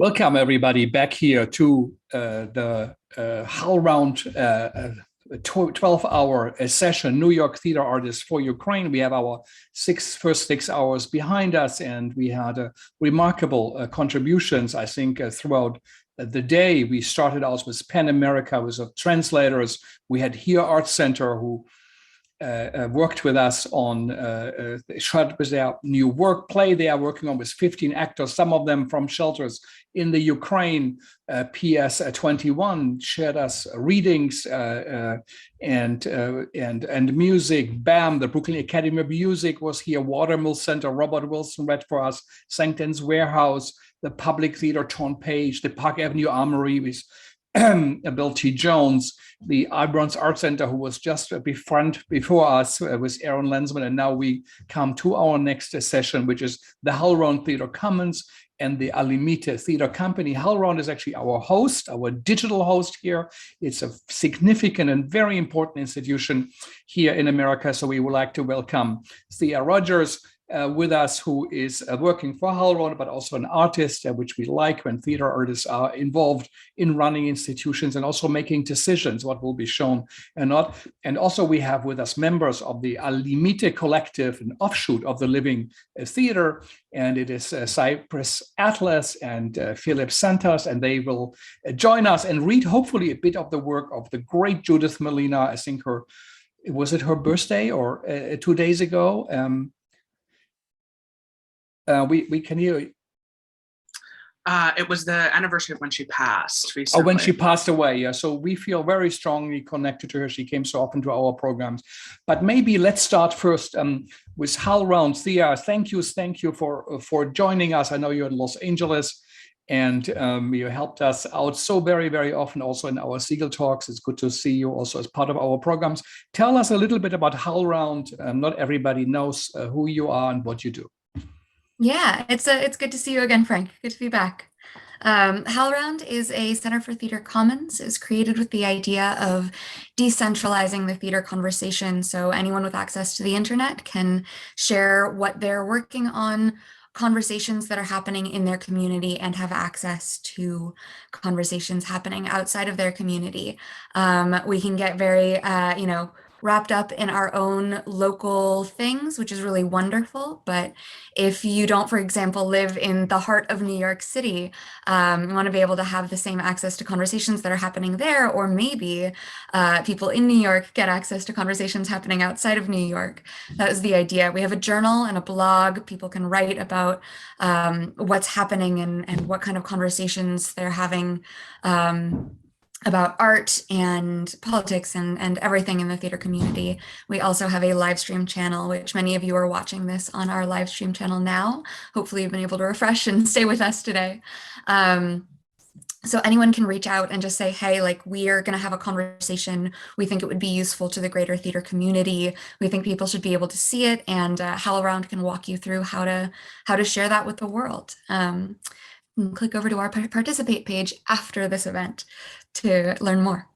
Welcome everybody back here to the HowlRound 12-hour session, New York Theater Artists for Ukraine. We have our first 6 hours behind us, and we had remarkable contributions, I think, throughout the day. We started out with Pan America, with translators. We had Here Art Center, who worked with us on with their new work play they are working on with 15 actors, some of them from shelters in the Ukraine. PS 21 shared us readings and music. BAM, the Brooklyn Academy of Music was here. Watermill Center, Robert Wilson read for us. Sancton's Warehouse, the Public Theater, Ton Page, the Park Avenue Armory with Bill T. Jones, the Ibron's Art Center, who was just before us with Aaron Lensman. And now we come to our next session, which is the HowlRound Theater Commons and the Límite Theater Company. HowlRound is actually our host, our digital host here. It's a significant and very important institution here in America. So we would like to welcome Thea Rodgers with us, who is working for HowlRound, but also an artist, which we like when theater artists are involved in running institutions and also making decisions, what will be shown and not. And also we have with us members of the Límite collective, an offshoot of the Living Theater, and it is Cypress Atlas and Phillip Santos, and they will join us and read hopefully a bit of the work of the great Judith Malina. I think was it her birthday or 2 days ago? We can hear you. It was the anniversary of when she passed recently. Oh, when she passed away, yeah. So we feel very strongly connected to her. She came so often to our programs. But maybe let's start first with HowlRound. Thea, thank you for joining us. I know you're in Los Angeles, and you helped us out so very, very often also in our Segal talks. It's good to see you also as part of our programs. Tell us a little bit about HowlRound. Not everybody knows who you are and what you do. Yeah, it's good to see you again, Frank. Good to be back. HowlRound is a Center for Theater Commons. It was created with the idea of decentralizing the theater conversation, so anyone with access to the internet can share what they're working on, conversations that are happening in their community, and have access to conversations happening outside of their community. We can get very, wrapped up in our own local things, which is really wonderful. But if you don't, for example, live in the heart of New York City, you want to be able to have the same access to conversations that are happening there, or maybe people in New York get access to conversations happening outside of New York. That was the idea. We have a journal and a blog. People can write about what's happening and what kind of conversations they're having about art and politics and everything in the theater community. We also have a live stream channel, which many of you are watching this on our live stream channel now. Hopefully you've been able to refresh and stay with us today. So anyone can reach out and just say, hey, like, we are going to have a conversation. We think it would be useful to the greater theater community. We think people should be able to see it, and HowlRound can walk you through how to share that with the world. Click over to our participate page after this event to learn more.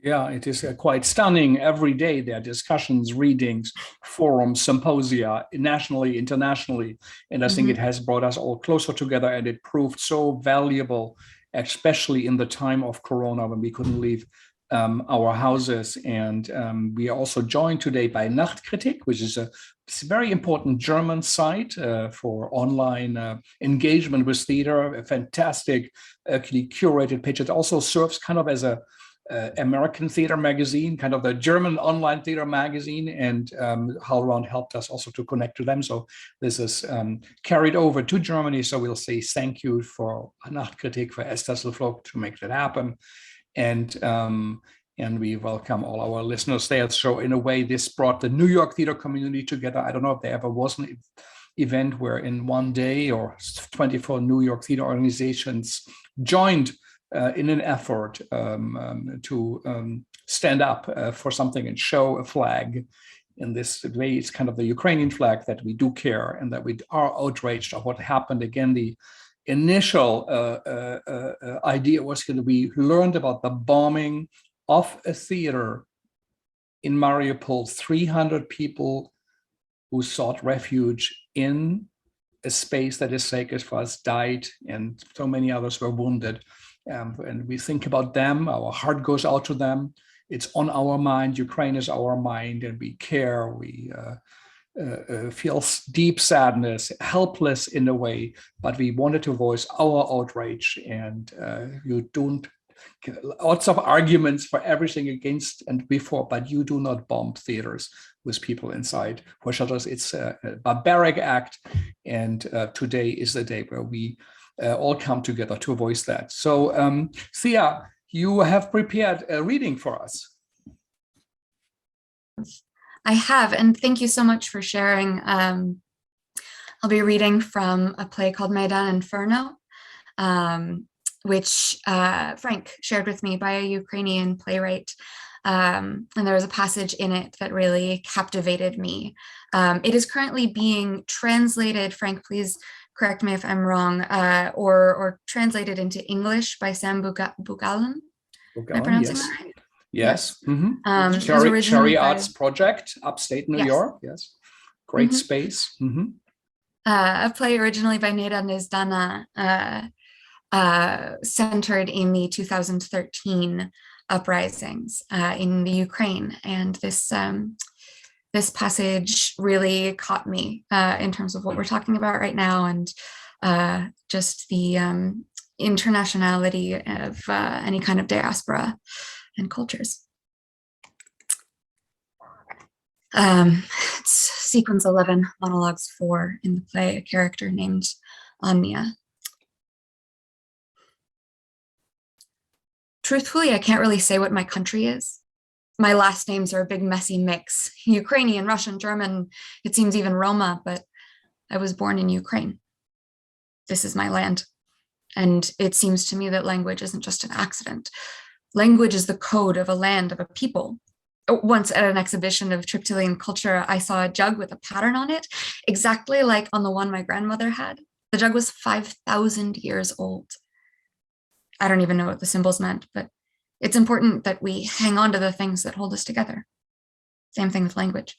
Yeah, it is quite stunning. Every day there are discussions, readings, forums, symposia, nationally, internationally. And I think it has brought us all closer together, and it proved so valuable, especially in the time of Corona when we couldn't leave our houses. And we are also joined today by Nachtkritik, which is a very important German site for online engagement with theater, a fantastic curated page. It also serves kind of as a American theater magazine, kind of the German online theater magazine, and HowlRound helped us also to connect to them. So this is carried over to Germany. So we'll say thank you for Nachtkritik, for Esther Silflock to make that happen. And we welcome all our listeners there. So in a way, this brought the New York theater community together. I don't know if there ever was an event where in one day or 24 New York theater organizations joined in an effort to stand up for something and show a flag. In this way, it's kind of the Ukrainian flag, that we do care and that we are outraged of what happened. Again, the initial idea was that we learned about the bombing of a theater in Mariupol, 300 people who sought refuge in a space that is sacred for us died, and so many others were wounded. And we think about them, our heart goes out to them. It's on our mind. Ukraine is our mind, and we care. We feel deep sadness, helpless in a way, but we wanted to voice our outrage. And you don't, lots of arguments for everything against and before, but you do not bomb theaters with people inside for shelters. It's a barbaric act, and today is the day where we all come together to voice that. So Thea, you have prepared a reading for us. I have, and thank you so much for sharing. I'll be reading from a play called Maidan Inferno, which Frank shared with me by a Ukrainian playwright. And there was a passage in it that really captivated me. It is currently being translated, Frank, please correct me if I'm wrong, or translated into English by Sam Bugalan. Am I pronouncing that right? Yes. Yes. Cherry Arts Project, upstate New York. Yes. Great space. A play originally by Neda Nezdana, centered in the 2013 uprisings in the Ukraine. And this passage really caught me in terms of what we're talking about right now, and just the internationality of any kind of diaspora and cultures. It's sequence 11, monologues 4 in the play, a character named Anya. Truthfully, I can't really say what my country is. My last names are a big messy mix. Ukrainian, Russian, German, it seems even Roma, but I was born in Ukraine. This is my land. And it seems to me that language isn't just an accident. Language is the code of a land, of a people. Once at an exhibition of Triptylian culture, I saw a jug with a pattern on it, exactly like on the one my grandmother had. The jug was 5,000 years old. I don't even know what the symbols meant, but it's important that we hang on to the things that hold us together. Same thing with language.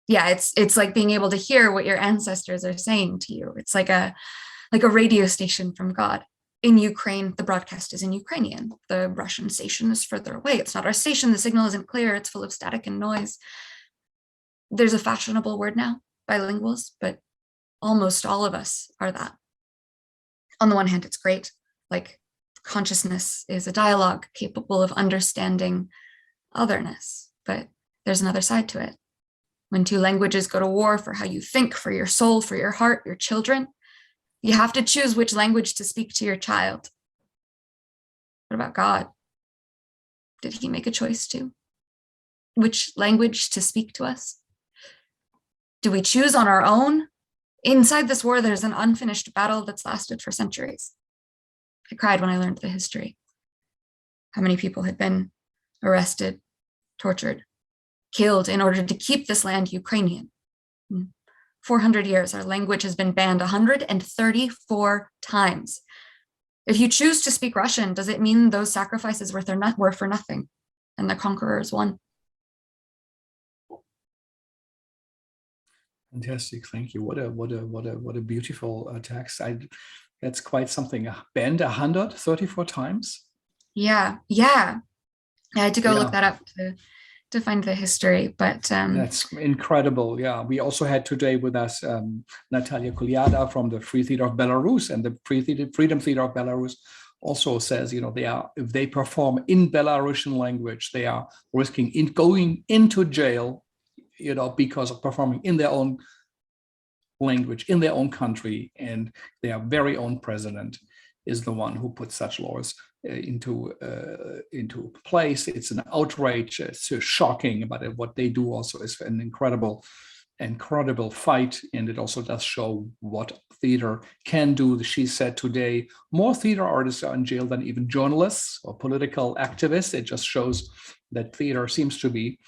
Yeah, it's like being able to hear what your ancestors are saying to you. It's like a radio station from God. In Ukraine, the broadcast is in Ukrainian. The Russian station is further away. It's not our station. The signal isn't clear. It's full of static and noise. There's a fashionable word now, bilinguals, but almost all of us are that. On the one hand, it's great. Like, consciousness is a dialogue capable of understanding otherness, but there's another side to it. When two languages go to war for how you think, for your soul, for your heart, your children, you have to choose which language to speak to your child. What about God? Did he make a choice too? Which language to speak to us? Do we choose on our own? Inside this war, there's an unfinished battle that's lasted for centuries. I cried when I learned the history. How many people had been arrested, tortured, killed in order to keep this land Ukrainian. 400 years, our language has been banned 134 times. If you choose to speak Russian, does it mean those sacrifices were for nothing and the conquerors won? Fantastic, thank you. What a beautiful text. That's quite something. Banned 134 times. Yeah. I had to go look that up to find the history, but that's incredible. Yeah, we also had today with us Natalia Kuliada from the Free Theater of Belarus, and the Freedom Theater of Belarus also says, if they perform in Belarusian language, they are risking going into jail, because of performing in their own language in their own country, and their very own president is the one who puts such laws into place. It's an outrage. It's shocking, but what they do also is an incredible fight, and it also does show what theater can do. She said today, more theater artists are in jail than even journalists or political activists. It just shows that theater seems to be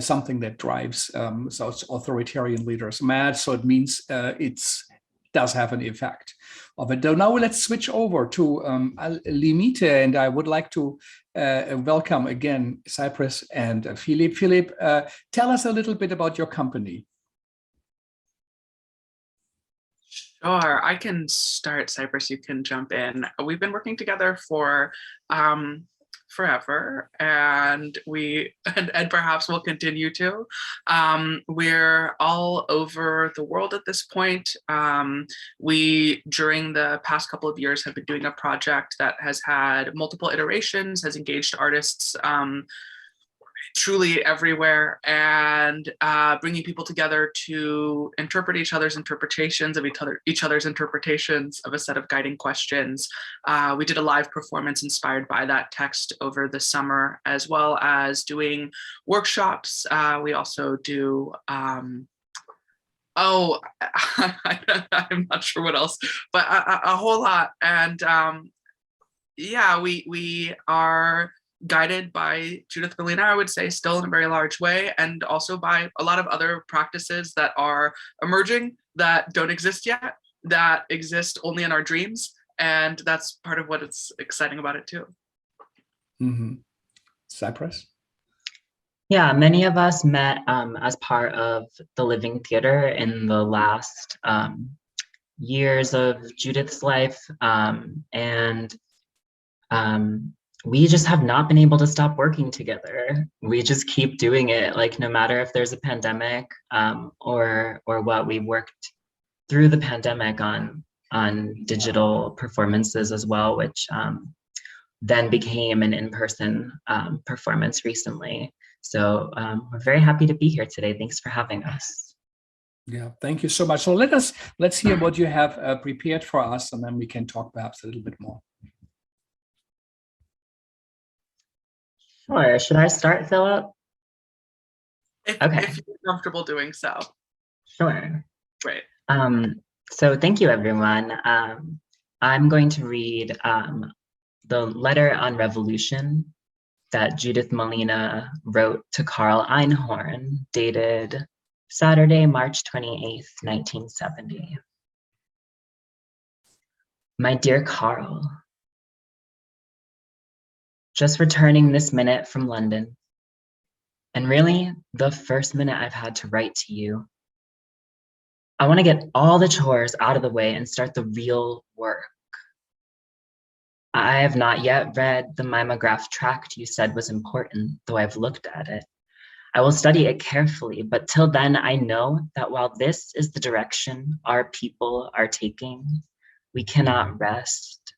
something that drives such authoritarian leaders mad. So it means it does have an effect of it. Now let's switch over to Límite, and I would like to welcome again Cypress and Phillip. Phillip, tell us a little bit about your company. Sure, I can start. Cypress, you can jump in. We've been working together for forever, and and perhaps we'll continue to. We're all over the world at this point. We, during the past couple of years, have been doing a project that has had multiple iterations, has engaged artists truly everywhere, and bringing people together to interpret each other's interpretations of each other's interpretations of a set of guiding questions. We did a live performance inspired by that text over the summer, as well as doing workshops. We also do I'm not sure what else, but a whole lot. And yeah, we are guided by Judith, Malina, I would say, still in a very large way, and also by a lot of other practices that are emerging, that don't exist yet, that exist only in our dreams. And that's part of what is exciting about it too. Mm-hmm. Cypress? Yeah, many of us met as part of the Living Theater in the last years of Judith's life. We just have not been able to stop working together. We just keep doing it, like no matter if there's a pandemic or what. We worked through the pandemic on digital performances as well, which then became an in-person performance recently. So we're very happy to be here today. Thanks for having us. Yeah, thank you so much. So let's hear what you have prepared for us, and then we can talk perhaps a little bit more. Sure. Should I start, Phillip? If you're comfortable doing so. Sure. Great. So thank you, everyone. I'm going to read the letter on revolution that Judith Malina wrote to Carl Einhorn, dated Saturday, March 28th, 1970. My dear Carl, just returning this minute from London, and really the first minute I've had to write to you. I want to get all the chores out of the way and start the real work. I have not yet read the mimeograph tract you said was important, though I've looked at it. I will study it carefully, but till then I know that while this is the direction our people are taking, we cannot rest,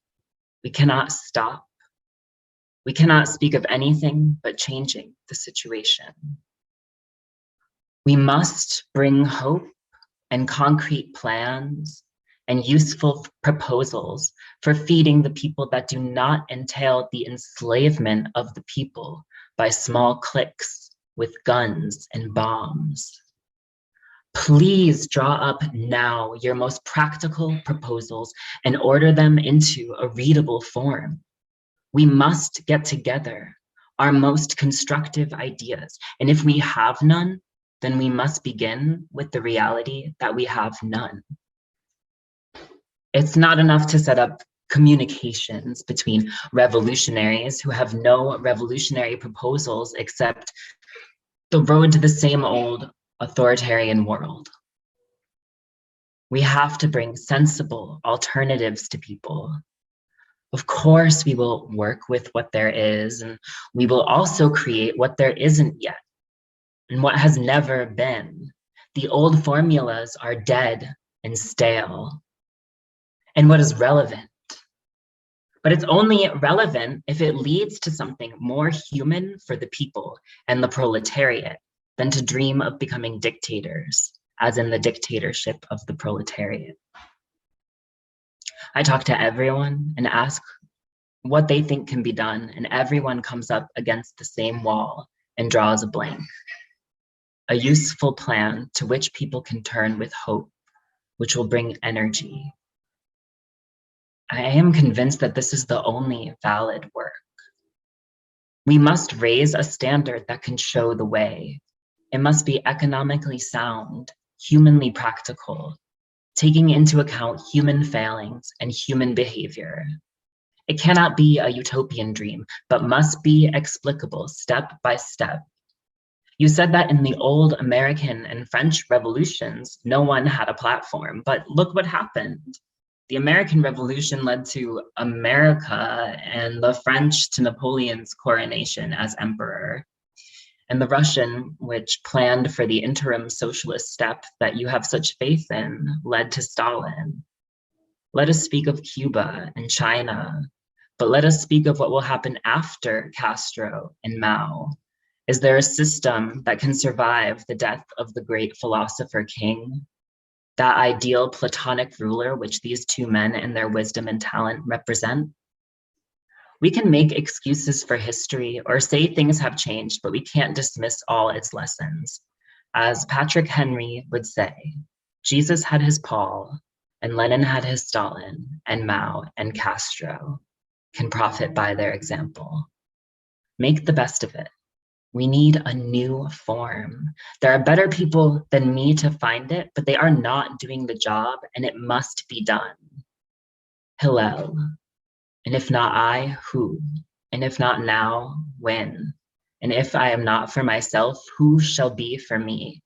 we cannot stop. We cannot speak of anything but changing the situation. We must bring hope and concrete plans and useful proposals for feeding the people that do not entail the enslavement of the people by small cliques with guns and bombs. Please draw up now your most practical proposals and order them into a readable form. We must get together our most constructive ideas. And if we have none, then we must begin with the reality that we have none. It's not enough to set up communications between revolutionaries who have no revolutionary proposals except the road to the same old authoritarian world. We have to bring sensible alternatives to people. Of course, we will work with what there is, and we will also create what there isn't yet, and what has never been. The old formulas are dead and stale. And what is relevant? But it's only relevant if it leads to something more human for the people and the proletariat than to dream of becoming dictators, as in the dictatorship of the proletariat. I talk to everyone and ask what they think can be done, and everyone comes up against the same wall and draws a blank. A useful plan to which people can turn with hope, which will bring energy. I am convinced that this is the only valid work. We must raise a standard that can show the way. It must be economically sound, humanly practical, taking into account human failings and human behavior. It cannot be a utopian dream, but must be explicable step by step. You said that in the old American and French revolutions, no one had a platform, but look what happened. The American Revolution led to America, and the French to Napoleon's coronation as emperor. And the Russian, which planned for the interim socialist step that you have such faith in, led to Stalin. Let us speak of Cuba and China, but let us speak of what will happen after Castro and Mao. Is there a system that can survive the death of the great philosopher king? That ideal Platonic ruler which these two men and their wisdom and talent represent? We can make excuses for history or say things have changed, but we can't dismiss all its lessons. As Patrick Henry would say, Jesus had his Paul, and Lenin had his Stalin, and Mao and Castro can profit by their example. Make the best of it. We need a new form. There are better people than me to find it, but they are not doing the job, and it must be done. Hillel. And if not I, who? And if not now, when? And if I am not for myself, who shall be for me?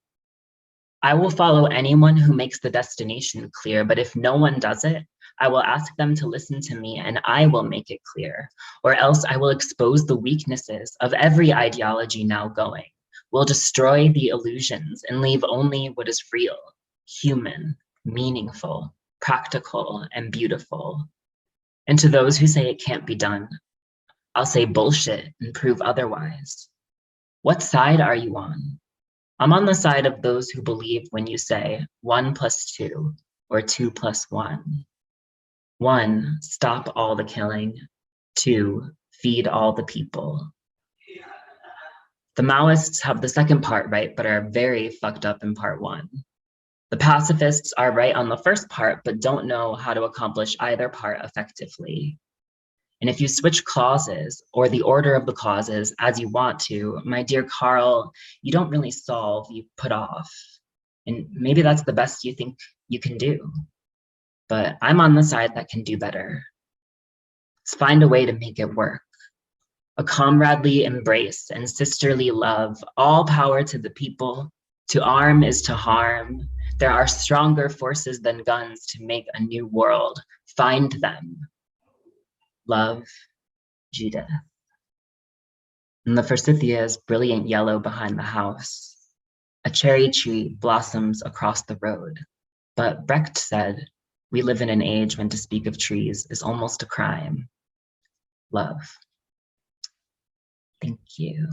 I will follow anyone who makes the destination clear, but if no one does it, I will ask them to listen to me and I will make it clear, or else I will expose the weaknesses of every ideology now going. We'll destroy the illusions and leave only what is real, human, meaningful, practical, and beautiful. And to those who say it can't be done, I'll say bullshit and prove otherwise. What side are you on? I'm on the side of those who believe when you say 1 + 2 or 2 + 1. 1, stop all the killing. 2, feed all the people. The Maoists have the second part right, but are very fucked up in part 1. The pacifists are right on the first part, but don't know how to accomplish either part effectively. And if you switch clauses or the order of the clauses as you want to, my dear Carl, you don't really solve, you put off. And maybe that's the best you think you can do. But I'm on the side that can do better. Let's find a way to make it work. A comradely embrace and sisterly love, all power to the people. To arm is to harm. There are stronger forces than guns to make a new world. Find them. Love, Judith. And the forsythia is brilliant yellow behind the house. A cherry tree blossoms across the road. But Brecht said, we live in an age when to speak of trees is almost a crime. Love. Thank you.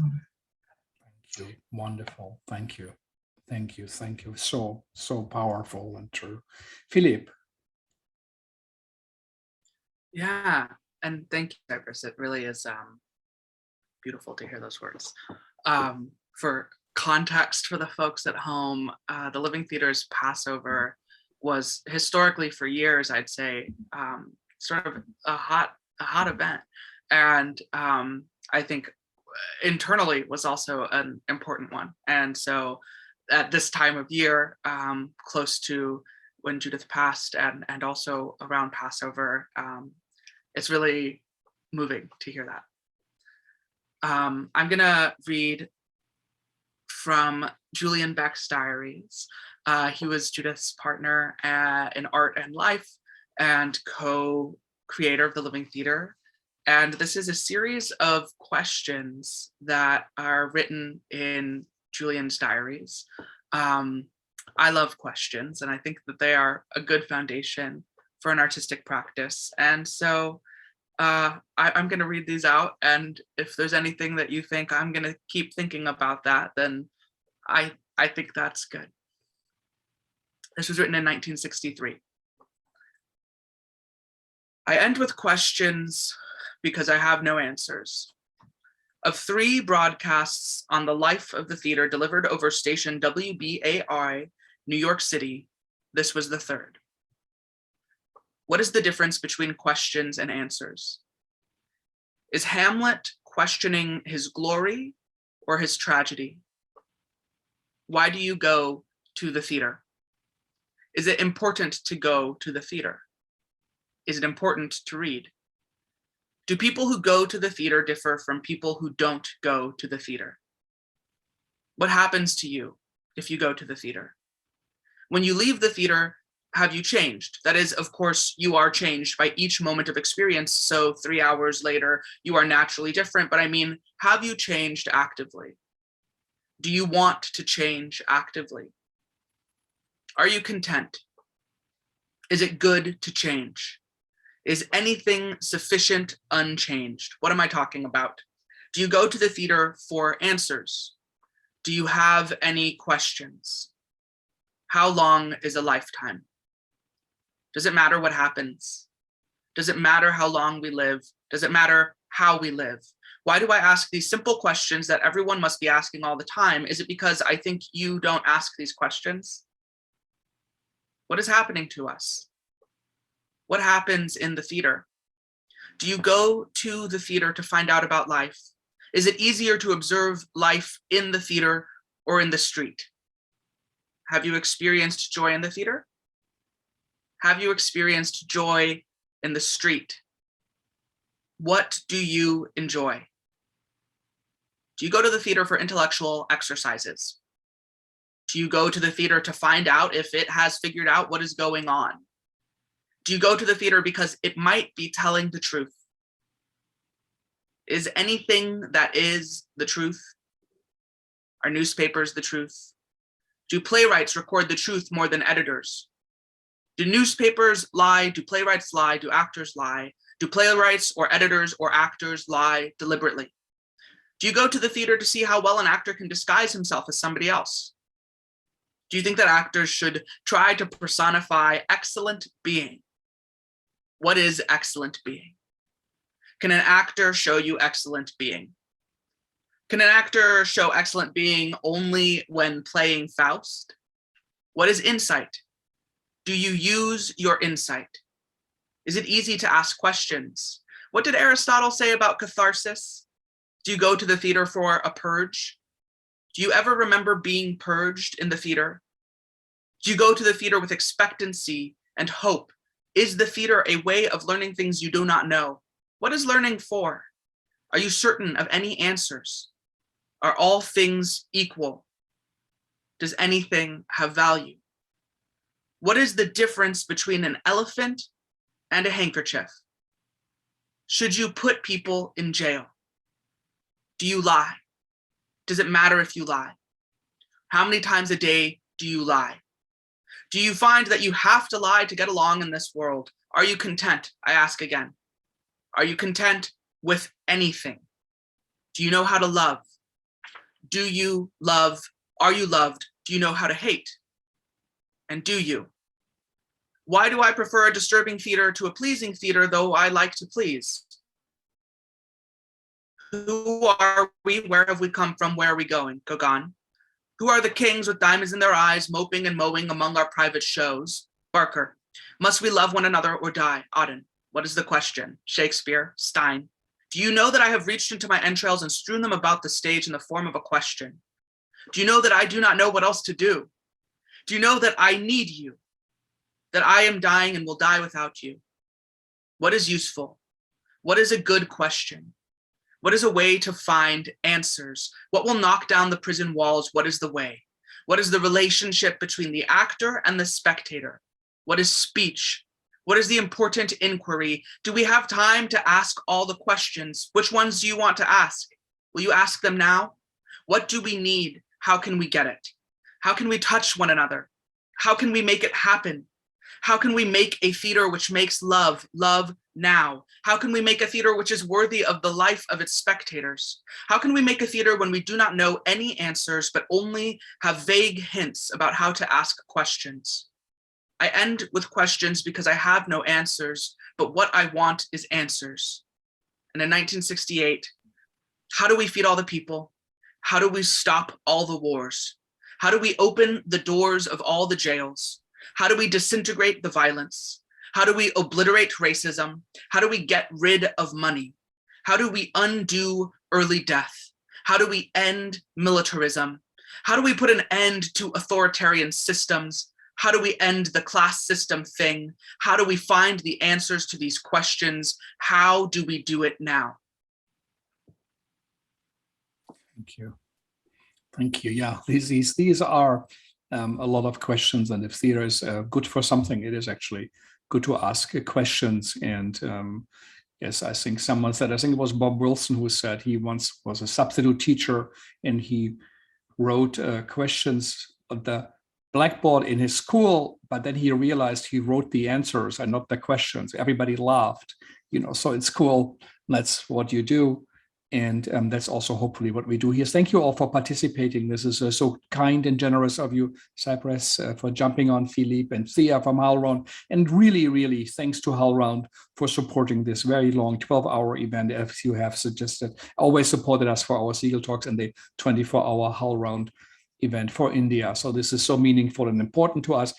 Thank you. Wonderful. Thank you. Thank you. Thank you. So powerful and true. Phillip. Yeah, and thank you, Cypress. It really is beautiful to hear those words. For context for the folks at home, the Living Theater's Passover was historically for years, I'd say, sort of a hot event. And I think internally was also an important one. And so at this time of year, close to when Judith passed and also around Passover, it's really moving to hear that. I'm gonna read from Julian Beck's diaries. He was Judith's partner in art and life and co-creator of the Living Theater. And this is a series of questions that are written in Julian's diaries. I love questions, and I think that they are a good foundation for an artistic practice. And so I'm going to read these out, and if there's anything that you think I'm going to keep thinking about that, then I think that's good. This was written in 1963. I end with questions because I have no answers. Of 3 broadcasts on the life of the theater delivered over station WBAI, New York City, this was the 3rd. What is the difference between questions and answers? Is Hamlet questioning his glory or his tragedy? Why do you go to the theater? Is it important to go to the theater? Is it important to read? Do people who go to the theater differ from people who don't go to the theater? What happens to you if you go to the theater? When you leave the theater, have you changed? That is, of course, you are changed by each moment of experience. So 3 hours later, you are naturally different. But I mean, have you changed actively? Do you want to change actively? Are you content? Is it good to change? Is anything sufficient unchanged? What am I talking about? Do you go to the theater for answers? Do you have any questions? How long is a lifetime? Does it matter what happens? Does it matter how long we live? Does it matter how we live? Why do I ask these simple questions that everyone must be asking all the time? Is it because I think you don't ask these questions? What is happening to us? What happens in the theater? Do you go to the theater to find out about life? Is it easier to observe life in the theater or in the street? Have you experienced joy in the theater? Have you experienced joy in the street? What do you enjoy? Do you go to the theater for intellectual exercises? Do you go to the theater to find out if it has figured out what is going on? Do you go to the theater because it might be telling the truth? Is anything that is the truth? Are newspapers the truth? Do playwrights record the truth more than editors? Do newspapers lie? Do playwrights lie? Do actors lie? Do playwrights or editors or actors lie deliberately? Do you go to the theater to see how well an actor can disguise himself as somebody else? Do you think that actors should try to personify excellent being? What is excellent being? Can an actor show you excellent being? Can an actor show excellent being only when playing Faust? What is insight? Do you use your insight? Is it easy to ask questions? What did Aristotle say about catharsis? Do you go to the theater for a purge? Do you ever remember being purged in the theater? Do you go to the theater with expectancy and hope? Is the theater a way of learning things you do not know? What is learning for? Are you certain of any answers? Are all things equal? Does anything have value? What is the difference between an elephant and a handkerchief? Should you put people in jail? Do you lie? Does it matter if you lie? How many times a day do you lie? Do you find that you have to lie to get along in this world? Are you content? I ask again. Are you content with anything? Do you know how to love? Do you love? Are you loved? Do you know how to hate? And do you? Why do I prefer a disturbing theater to a pleasing theater, though I like to please? Who are we? Where have we come from? Where are we going? Gauguin. Who are the kings with diamonds in their eyes, moping and mowing among our private shows? Barker. Must we love one another or die? Auden. What is the question? Shakespeare. Stein. Do you know that I have reached into my entrails and strewn them about the stage in the form of a question? Do you know that I do not know what else to do? Do you know that I need you? That I am dying and will die without you? What is useful? What is a good question? What is a way to find answers? What will knock down the prison walls? What is the way? What is the relationship between the actor and the spectator? What is speech? What is the important inquiry? Do we have time to ask all the questions? Which ones do you want to ask? Will you ask them now? What do we need? How can we get it? How can we touch one another? How can we make it happen? How can we make a theater which makes love now? How can we make a theater which is worthy of the life of its spectators? How can we make a theater when we do not know any answers, but only have vague hints about how to ask questions? I end with questions because I have no answers, but what I want is answers. And in 1968, how do we feed all the people? How do we stop all the wars? How do we open the doors of all the jails? How do we disintegrate the violence? How do we obliterate racism? How do we get rid of money? How do we undo early death? How do we end militarism? How do we put an end to authoritarian systems? How do we end the class system thing? How do we find the answers to these questions? How do we do it now? Thank you. Thank you. Yeah, these are a lot of questions, and if theater is good for something, it is actually good to ask questions. And yes, I think someone said, I think it was Bob Wilson who said he once was a substitute teacher, and he wrote questions on the blackboard in his school, but then he realized he wrote the answers and not the questions. Everybody laughed, so in school, that's what you do. And that's also hopefully what we do here. Thank you all for participating. This is so kind and generous of you, Cypress, for jumping on, Phillip and Thea from HowlRound. And really, really thanks to HowlRound for supporting this very long 12-hour event, as you have suggested. Always supported us for our Segal Talks and the 24-hour HowlRound event for India. So this is so meaningful and important to us.